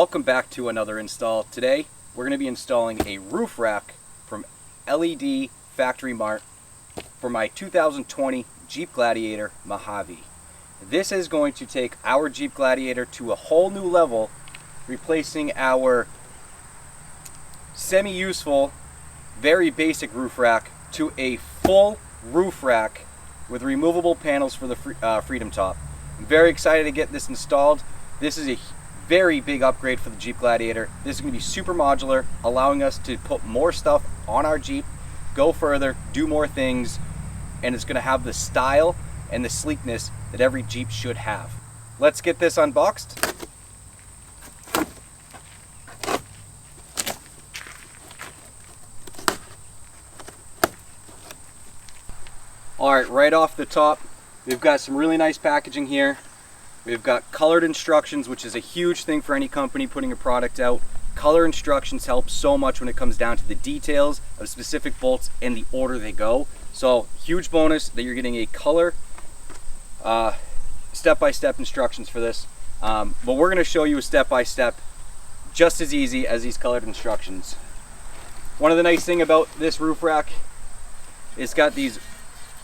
Welcome back to another install. Today we're going to be installing a roof rack from LED Factory Mart for my 2020 Jeep Gladiator Mojave. This is going to take our Jeep Gladiator to a whole new level, replacing our semi-useful, very basic roof rack to a full roof rack with removable panels for the Freedom Top. I'm very excited to get this installed. This is a very big upgrade for the Jeep Gladiator. This is going to be super modular, allowing us to put more stuff on our Jeep, go further, do more things, and it's going to have the style and the sleekness that every Jeep should have. Let's get this unboxed. Alright, right off the top, we've got some really nice packaging here. We've got colored instructions, which is a huge thing for any company putting a product out. Color instructions help so much when it comes down to the details of specific bolts and the order they go. So, huge bonus that you're getting a color step-by-step instructions for this. But we're going to show you a step-by-step just as easy as these colored instructions. One of the nice things about this roof rack is it's got these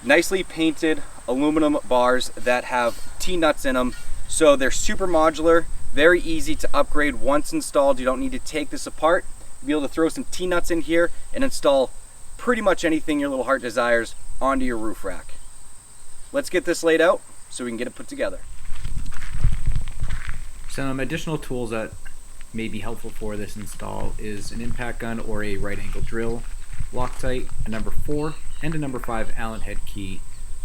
nicely painted aluminum bars that have T-nuts in them. So they're super modular, very easy to upgrade once installed. You don't need to take this apart. You'll be able to throw some T-nuts in here and install pretty much anything your little heart desires onto your roof rack. Let's get this laid out so we can get it put together. Some additional tools that may be helpful for this install is an impact gun or a right angle drill, Loctite, a number 4 and a number 5 Allen head key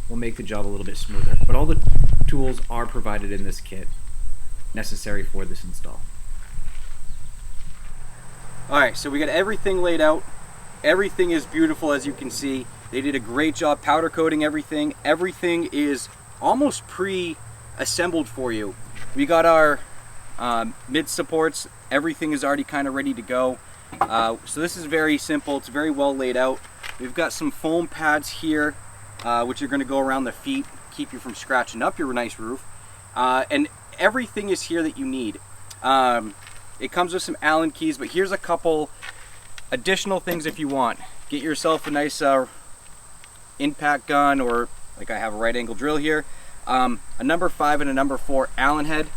will make the job a little bit smoother. But all the tools are provided in this kit necessary for this install. Alright, so we got everything laid out. Everything is beautiful, as you can see. They did a great job powder coating everything. Everything is almost pre-assembled for you. We got our mid supports. Everything is already kind of ready to go. So this is very simple. It's very well laid out. We've got some foam pads here, which are going to go around the feet, keep you from scratching up your nice roof. And everything is here that you need. It comes with some Allen keys, but here's a couple additional things if you want. Get yourself a nice impact gun, or like I have a right angle drill here. A number 5 and a number 4 Allen head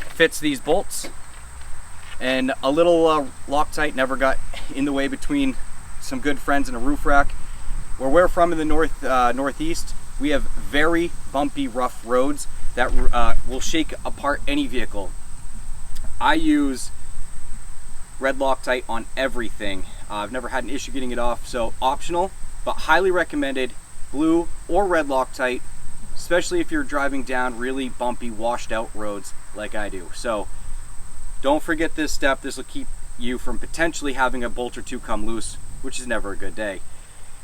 fits these bolts. And a little Loctite never got in the way between some good friends and a roof rack. Where we're from in the northeast, we have very bumpy, rough roads that will shake apart any vehicle. I use red Loctite on everything. I've never had an issue getting it off, so optional, but highly recommended, blue or red Loctite, especially if you're driving down really bumpy, washed out roads like I do. So don't forget this step. This will keep you from potentially having a bolt or two come loose, which is never a good day.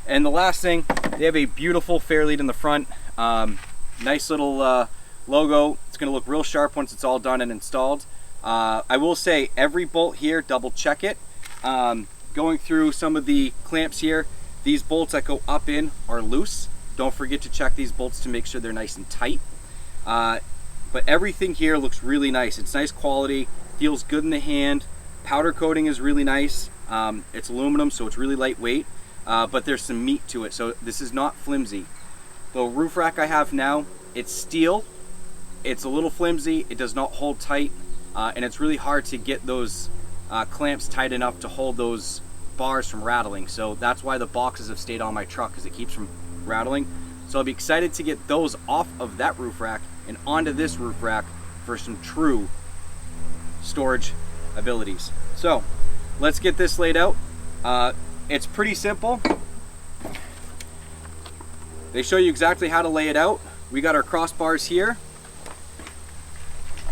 And the last thing, they have a beautiful fair lead in the front. Nice little logo. It's going to look real sharp once it's all done and installed. I will say every bolt here, double check it. Going through some of the clamps here, these bolts that go up in are loose. Don't forget to check these bolts to make sure they're nice and tight. But everything here looks really nice. It's nice quality, feels good in the hand. Powder coating is really nice. It's aluminum, so it's really lightweight. But there's some meat to it, so this is not flimsy. The roof rack I have now, it's steel. It's a little flimsy. It does not hold tight, and it's really hard to get those clamps tight enough to hold those bars from rattling. So that's why the boxes have stayed on my truck, because it keeps from rattling. So I'll be excited to get those off of that roof rack and onto this roof rack for some true storage abilities. So let's get this laid out. It's pretty simple. They show you exactly how to lay it out. We got our crossbars here,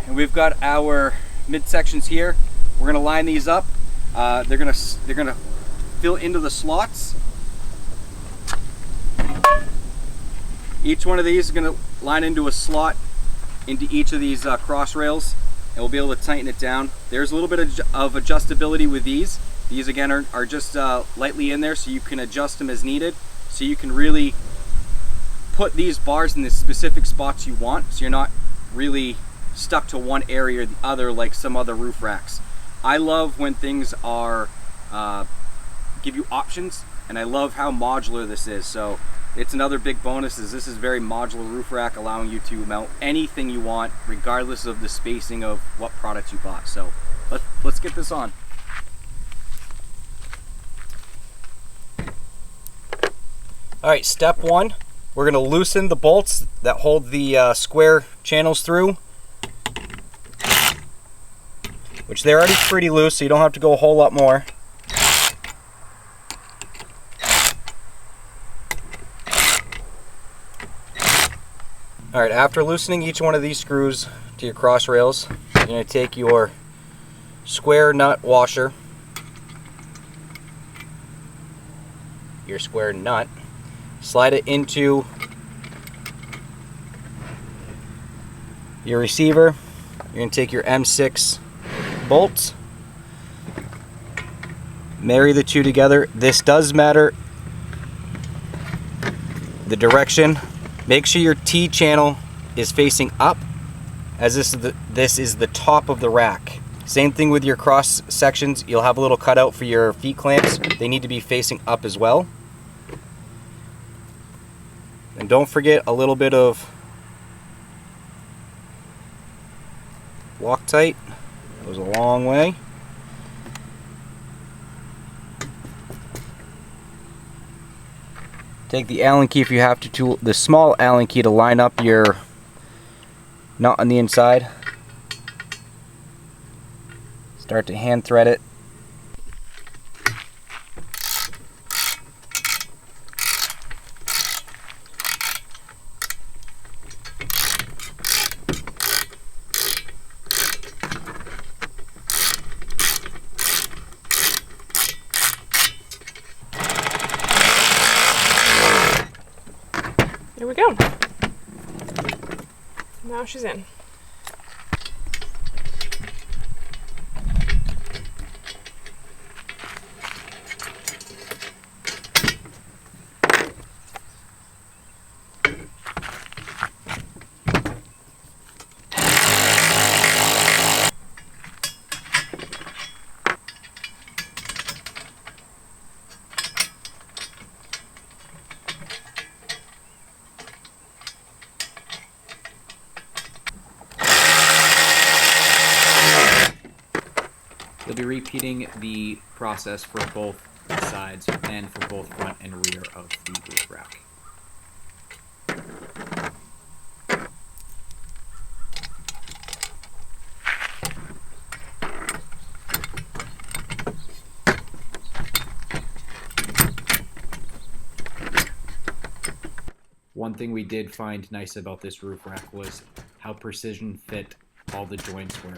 and we've got our midsections here. We're gonna line these up. They're gonna fill into the slots. Each one of these is gonna line into a slot into each of these cross rails, and we'll be able to tighten it down. There's a little bit of adjustability with these. These again are just lightly in there, so you can adjust them as needed. So you can really put these bars in the specific spots you want, so you're not really stuck to one area or the other like some other roof racks. I love when things are give you options, and I love how modular this is. So it's another big bonus is this is very modular roof rack, allowing you to mount anything you want regardless of the spacing of what products you bought. So let's get this on. All right, step one, we're gonna loosen the bolts that hold the square channels through, which they're already pretty loose, so you don't have to go a whole lot more. All right, after loosening each one of these screws to your cross rails, you're gonna take your square nut washer, your square nut, slide it into your receiver. You're going to take your M6 bolts, marry the two together. This does matter, the direction. Make sure your T channel is facing up, as this is the top of the rack. Same thing with your cross sections. You'll have a little cutout for your feet clamps. They need to be facing up as well. And don't forget a little bit of Loctite. Goes a long way. Take the Allen key if you have to, the small Allen key, to line up your nut on the inside. Start to hand thread it. There we go. Now she's in. You'll be repeating the process for both sides and for both front and rear of the roof rack. One thing we did find nice about this roof rack was how precision fit all the joints were,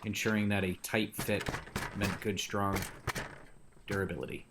ensuring that a tight fit meant good, strong durability.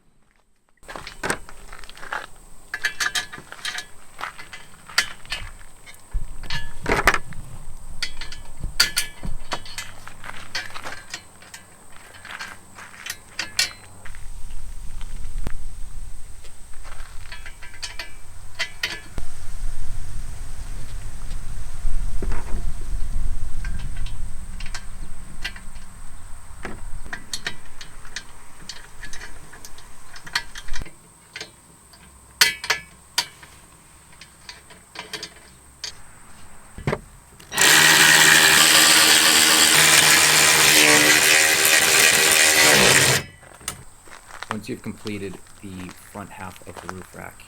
Once you've completed the front half of the roof rack,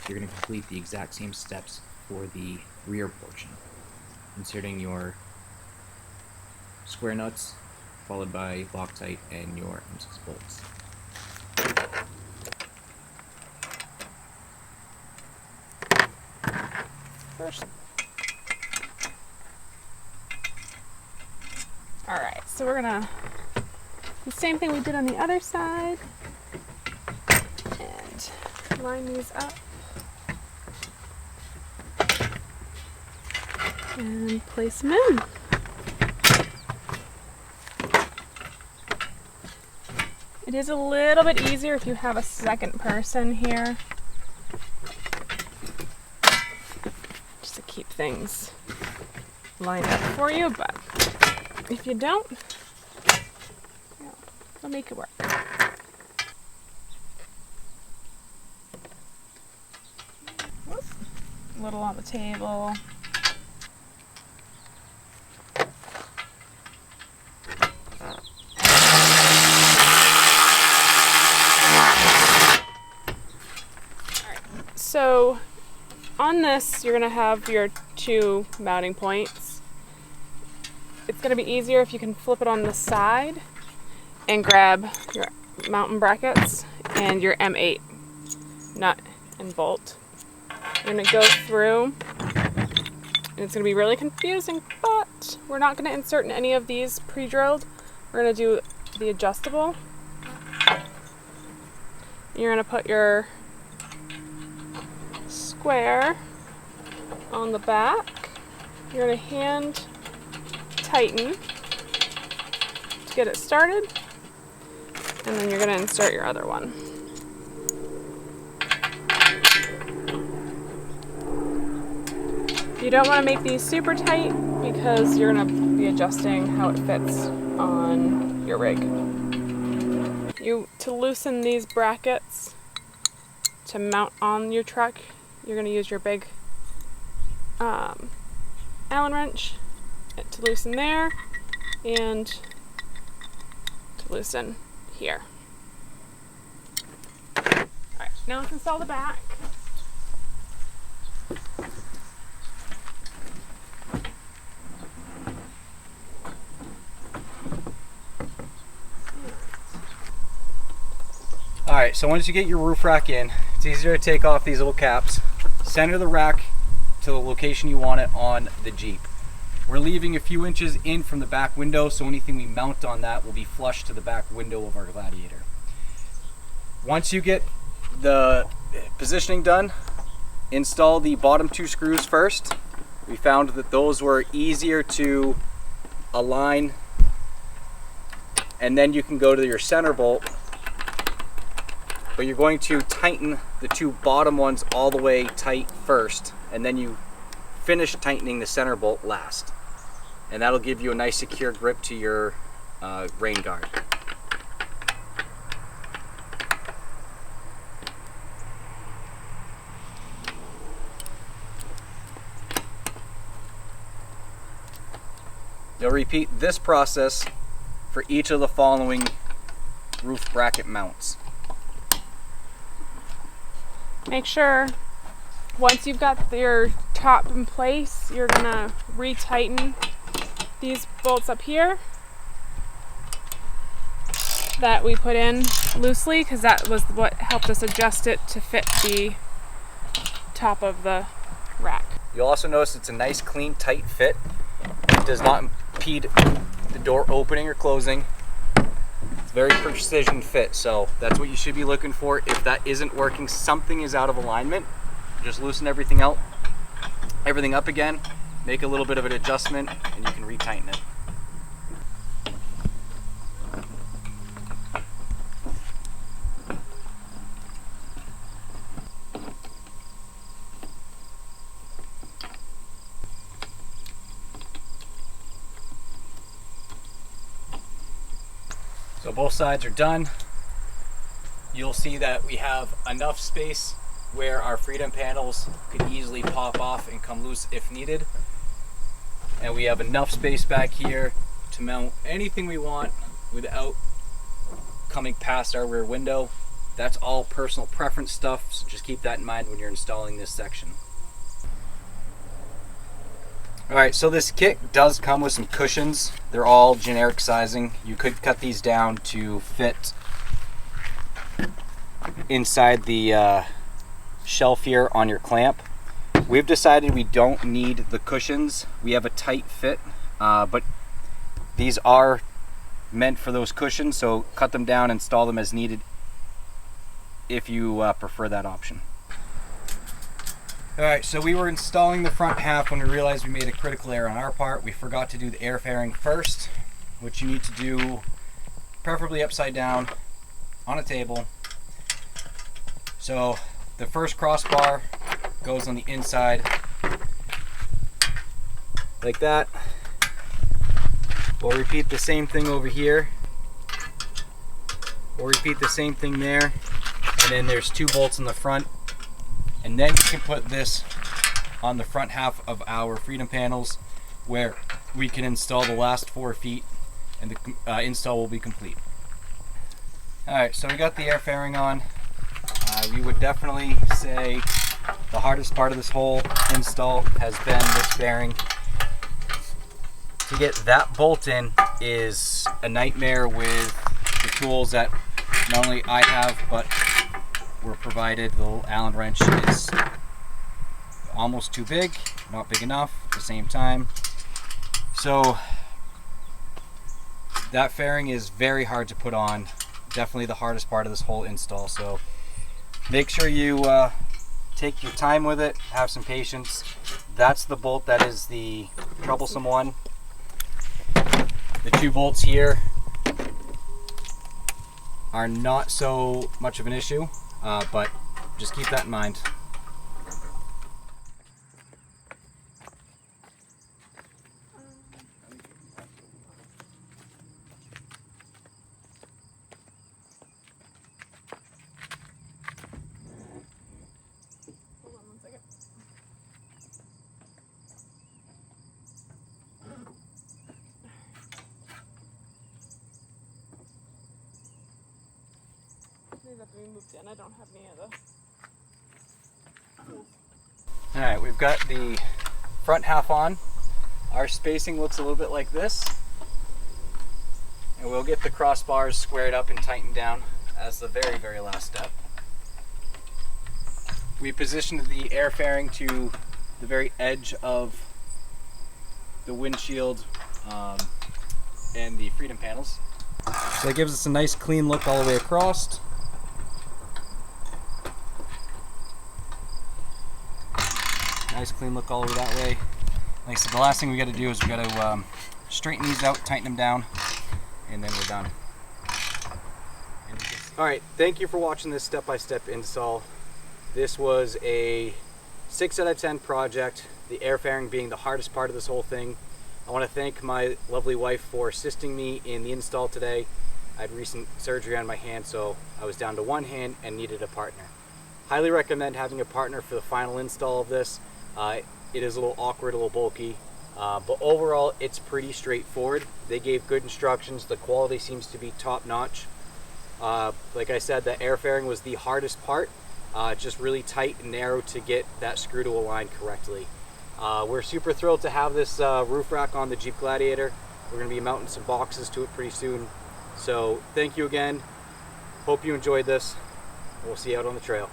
you're going to complete the exact same steps for the rear portion. Inserting your square nuts, followed by Loctite and your M6 bolts. First. Alright, so we're gonna do the same thing we did on the other side. And line these up. And place them in. It is a little bit easier if you have a second person here, just to keep things line up for you, but if you don't, we'll make it work. A little on the table. So on this, you're going to have your 2 mounting points. It's going to be easier if you can flip it on the side and grab your mounting brackets and your M8 nut and bolt. You're going to go through, and it's going to be really confusing, but we're not going to insert in any of these pre-drilled. We're going to do the adjustable. You're going to put your square on the back. You're going to hand tighten to get it started, and then you're going to insert your other one. You don't want to make these super tight because you're going to be adjusting how it fits on your rig. To loosen these brackets to mount on your truck, you're going to use your big Allen wrench to loosen there and to loosen here. Alright, now let's install the back. Alright, so once you get your roof rack in, it's easier to take off these little caps, center the rack to the location you want it on the Jeep. We're leaving a few inches in from the back window, so anything we mount on that will be flush to the back window of our Gladiator. Once you get the positioning done, install the bottom 2 screws first. We found that those were easier to align, and then you can go to your center bolt. But you're going to tighten the 2 bottom ones all the way tight first, and then you finish tightening the center bolt last. And that'll give you a nice secure grip to your rain guard. You'll repeat this process for each of the following roof bracket mounts. Make sure once you've got your top in place, you're gonna re-tighten these bolts up here that we put in loosely, because that was what helped us adjust it to fit the top of the rack. You'll also notice it's a nice, clean, tight fit. It does not impede the door opening or closing. It's very precision fit, so that's what you should be looking for. If that isn't working, something is out of alignment, just loosen everything up again, make a little bit of an adjustment, and you can retighten it. So both sides are done. You'll see that we have enough space where our freedom panels could easily pop off and come loose if needed. And we have enough space back here to mount anything we want without coming past our rear window. That's all personal preference stuff, so just keep that in mind when you're installing this section. Alright, so this kit does come with some cushions. They're all generic sizing. You could cut these down to fit inside the shelf here on your clamp. We've decided we don't need the cushions. We have a tight fit, but these are meant for those cushions, so cut them down, install them as needed if you prefer that option. Alright, so we were installing the front half when we realized we made a critical error on our part. We forgot to do the air fairing first, which you need to do preferably upside down on a table. So the first crossbar goes on the inside like that. We'll repeat the same thing over here. We'll repeat the same thing there. And then there's 2 bolts in the front. And then you can put this on the front half of our Freedom panels, where we can install the last 4 feet and the install will be complete. Alright, so we got the air fairing on. We would definitely say the hardest part of this whole install has been this fairing. To get that bolt in is a nightmare with the tools that not only I have, but were provided. The little Allen wrench is almost too big, not big enough at the same time. So that fairing is very hard to put on. Definitely the hardest part of this whole install. So make sure you take your time with it, have some patience. That's the bolt that is the troublesome one. The 2 bolts here are not so much of an issue, but just keep that in mind. That we moved in. I don't have any of the tools. Alright, we've got the front half on. Our spacing looks a little bit like this. And we'll get the crossbars squared up and tightened down as the very, very last step. We positioned the air fairing to the very edge of the windshield and the Freedom panels. So that gives us a nice clean look all the way across. Nice clean look all the way that way. Like I said, the last thing we got to do is we got to straighten these out, tighten them down, and then we're done. Alright, thank you for watching this step-by-step install. This was a 6 out of 10 project, the air fairing being the hardest part of this whole thing. I want to thank my lovely wife for assisting me in the install today. I had recent surgery on my hand, so I was down to one hand and needed a partner. Highly recommend having a partner for the final install of this. It is a little awkward, a little bulky, but overall it's pretty straightforward. They gave good instructions. The quality seems to be top-notch. Like I said, the air fairing was the hardest part. Just really tight and narrow to get that screw to align correctly. We're super thrilled to have this roof rack on the Jeep Gladiator. We're going to be mounting some boxes to it pretty soon. So thank you again. Hope you enjoyed this. We'll see you out on the trail.